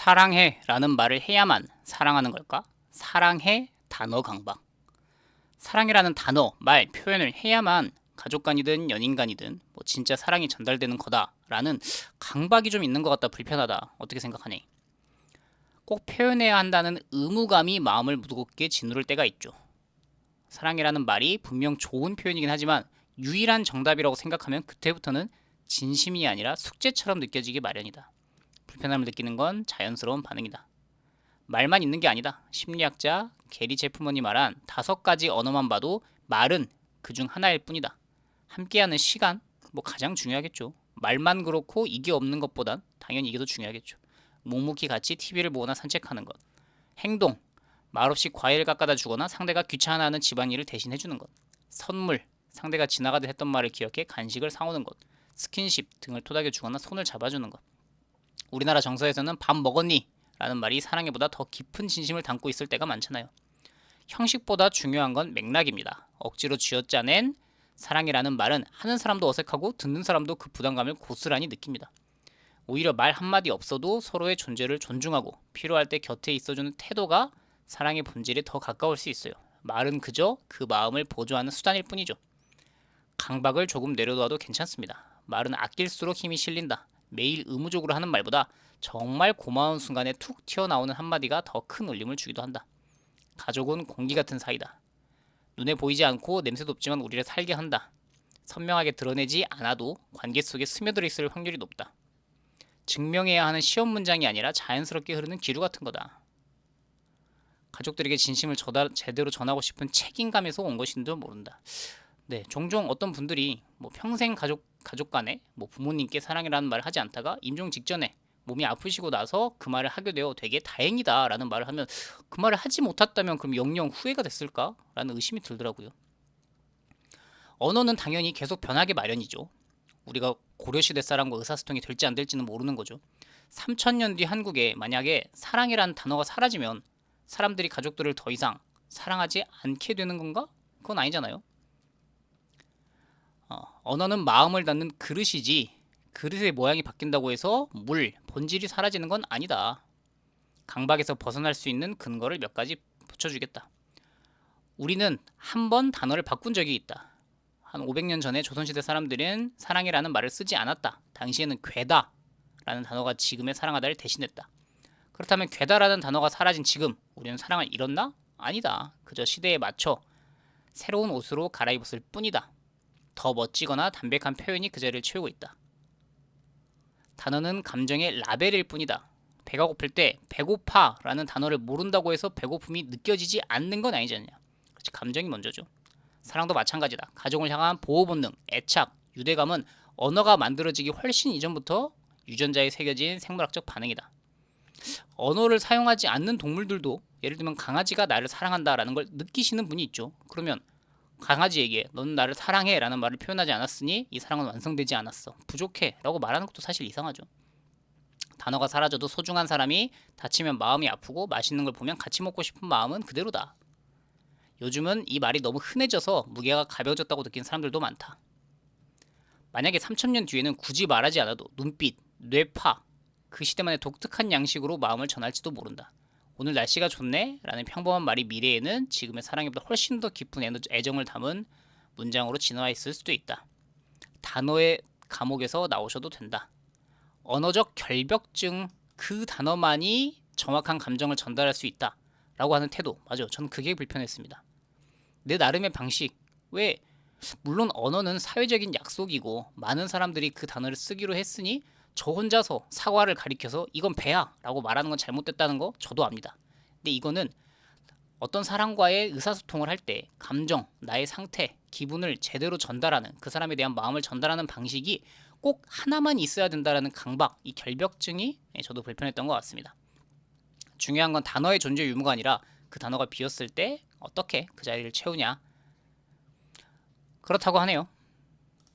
사랑해 라는 말을 해야만 사랑하는 걸까? 사랑해 단어 강박. 사랑이라는 단어, 말, 표현을 해야만 가족 간이든 연인 간이든 뭐 진짜 사랑이 전달되는 거다 라는 강박이 좀 있는 것 같다. 불편하다. 어떻게 생각하니? 꼭 표현해야 한다는 의무감이 마음을 무겁게 짓누를 때가 있죠. 사랑이라는 말이 분명 좋은 표현이긴 하지만 유일한 정답이라고 생각하면 그때부터는 진심이 아니라 숙제처럼 느껴지기 마련이다. 불편함을 느끼는 건 자연스러운 반응이다. 말만 있는 게 아니다. 심리학자 게리 제프먼이 말한 5가지 언어만 봐도 말은 그중 하나일 뿐이다. 함께하는 시간, 뭐 가장 중요하겠죠. 말만 그렇고 이게 없는 것보단 당연히 이게 더 중요하겠죠. 묵묵히 같이 TV를 보거나 산책하는 것. 행동, 말없이 과일을 깎아다 주거나 상대가 귀찮아하는 집안일을 대신 해주는 것. 선물, 상대가 지나가듯 했던 말을 기억해 간식을 사오는 것. 스킨십, 등을 토닥여 주거나 손을 잡아주는 것. 우리나라 정서에서는 밥 먹었니? 라는 말이 사랑해보다 더 깊은 진심을 담고 있을 때가 많잖아요. 형식보다 중요한 건 맥락입니다. 억지로 쥐어짜낸 사랑이라는 말은 하는 사람도 어색하고 듣는 사람도 그 부담감을 고스란히 느낍니다. 오히려 말 한마디 없어도 서로의 존재를 존중하고 필요할 때 곁에 있어주는 태도가 사랑의 본질에 더 가까울 수 있어요. 말은 그저 그 마음을 보조하는 수단일 뿐이죠. 강박을 조금 내려놓아도 괜찮습니다. 말은 아낄수록 힘이 실린다. 매일 의무적으로 하는 말보다 정말 고마운 순간에 툭 튀어나오는 한마디가 더 큰 울림을 주기도 한다. 가족은 공기 같은 사이다. 눈에 보이지 않고 냄새도 없지만 우리를 살게 한다. 선명하게 드러내지 않아도 관계 속에 스며들어 있을 확률이 높다. 증명해야 하는 시험 문장이 아니라 자연스럽게 흐르는 기류 같은 거다. 가족들에게 진심을 제대로 전하고 싶은 책임감에서 온 것인지도 모른다. 네, 종종 어떤 분들이 뭐 평생 가족 간에 뭐 부모님께 사랑이라는 말을 하지 않다가 임종 직전에 몸이 아프시고 나서 그 말을 하게 되어 되게 다행이다라는 말을 하면 그 말을 하지 못했다면 그럼 영영 후회가 됐을까라는 의심이 들더라고요. 언어는 당연히 계속 변하게 마련이죠. 우리가 고려시대 사람과 의사소통이 될지 안 될지는 모르는 거죠. 3000년 뒤 한국에 만약에 사랑이라는 단어가 사라지면 사람들이 가족들을 더 이상 사랑하지 않게 되는 건가? 그건 아니잖아요. 언어는 마음을 담는 그릇이지 그릇의 모양이 바뀐다고 해서 본질이 사라지는 건 아니다. 강박에서 벗어날 수 있는 근거를 몇 가지 붙여주겠다. 우리는 한 번 단어를 바꾼 적이 있다. 한 500년 전에 조선시대 사람들은 사랑이라는 말을 쓰지 않았다. 당시에는 괴다 라는 단어가 지금의 사랑하다를 대신했다. 그렇다면 괴다라는 단어가 사라진 지금 우리는 사랑을 잃었나? 아니다. 그저 시대에 맞춰 새로운 옷으로 갈아입었을 뿐이다. 더 멋지거나 담백한 표현이 그 자리를 채우고 있다. 단어는 감정의 라벨일 뿐이다. 배가 고플 때 배고파 라는 단어를 모른다고 해서 배고픔이 느껴지지 않는 건 아니지 않냐. 그렇지, 감정이 먼저죠. 사랑도 마찬가지다. 가족을 향한 보호 본능, 애착, 유대감은 언어가 만들어지기 훨씬 이전부터 유전자에 새겨진 생물학적 반응이다. 언어를 사용하지 않는 동물들도 예를 들면 강아지가 나를 사랑한다라는 걸 느끼시는 분이 있죠. 그러면 강아지에게 너는 나를 사랑해 라는 말을 표현하지 않았으니 이 사랑은 완성되지 않았어, 부족해 라고 말하는 것도 사실 이상하죠. 단어가 사라져도 소중한 사람이 다치면 마음이 아프고 맛있는 걸 보면 같이 먹고 싶은 마음은 그대로다. 요즘은 이 말이 너무 흔해져서 무게가 가벼워졌다고 느낀 사람들도 많다. 만약에 3000년 뒤에는 굳이 말하지 않아도 눈빛, 뇌파, 그 시대만의 독특한 양식으로 마음을 전할지도 모른다. 오늘 날씨가 좋네 라는 평범한 말이 미래에는 지금의 사랑보다 훨씬 더 깊은 애정을 담은 문장으로 진화해 있을 수도 있다. 단어의 감옥에서 나오셔도 된다. 언어적 결벽증, 그 단어만이 정확한 감정을 전달할 수 있다 라고 하는 태도, 맞아요. 저는 그게 불편했습니다. 내 나름의 방식, 왜 물론 언어는 사회적인 약속이고 많은 사람들이 그 단어를 쓰기로 했으니 저 혼자서 사과를 가리켜서 이건 배야 라고 말하는 건 잘못됐다는 거 저도 압니다. 근데 이거는 어떤 사람과의 의사소통을 할 때 감정, 나의 상태, 기분을 제대로 전달하는, 그 사람에 대한 마음을 전달하는 방식이 꼭 하나만 있어야 된다라는 강박, 이 결벽증이 저도 불편했던 것 같습니다. 중요한 건 단어의 존재 유무가 아니라 그 단어가 비었을 때 어떻게 그 자리를 채우냐. 그렇다고 하네요.